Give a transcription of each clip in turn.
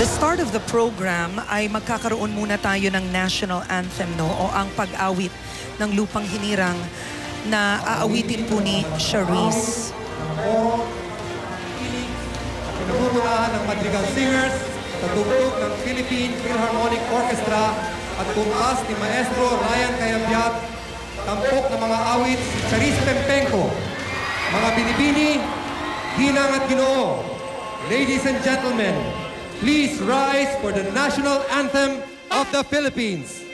The start of the program ay magkakaroon muna tayo ng national anthem, no? O ang pag-awit ng Lupang Hinirang na aawitin po ni Charisse. Pinamumunahan ng Madrigal Singers sa tugtog ng Philippine Philharmonic Orchestra at bumpas ni Maestro Ryan Cayabyab, tampok ng mga awit si Charisse Pempenco. Mga binibini, ginang at ginoo, ladies and gentlemen, please rise for the national anthem of the Philippines.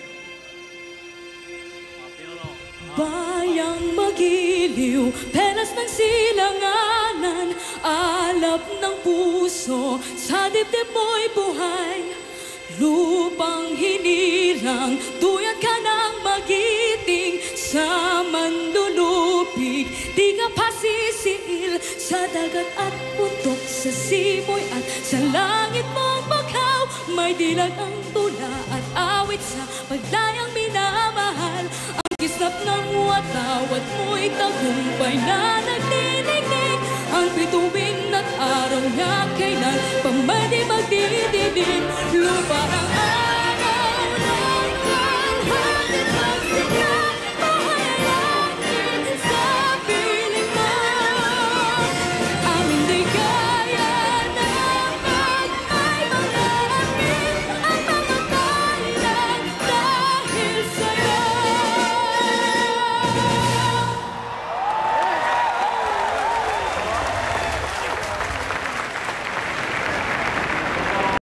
Bayang magiliw, penas ng silanganan, alap ng puso, sa dibdib mo'y buhay. Lupang hinirang, tuyat ka ng magiting, sa manlulupig, di ka pasisiil, sa dagat at putok, sa simoy at sa langit mong bakaw. May dilag ang tula at awit sa paglayang minamahal. Ang kislap ng watawat mo'y tagumpay na nagdinigdig. Ang bituin at araw na kailan pa may di magdidilim. Lupa ang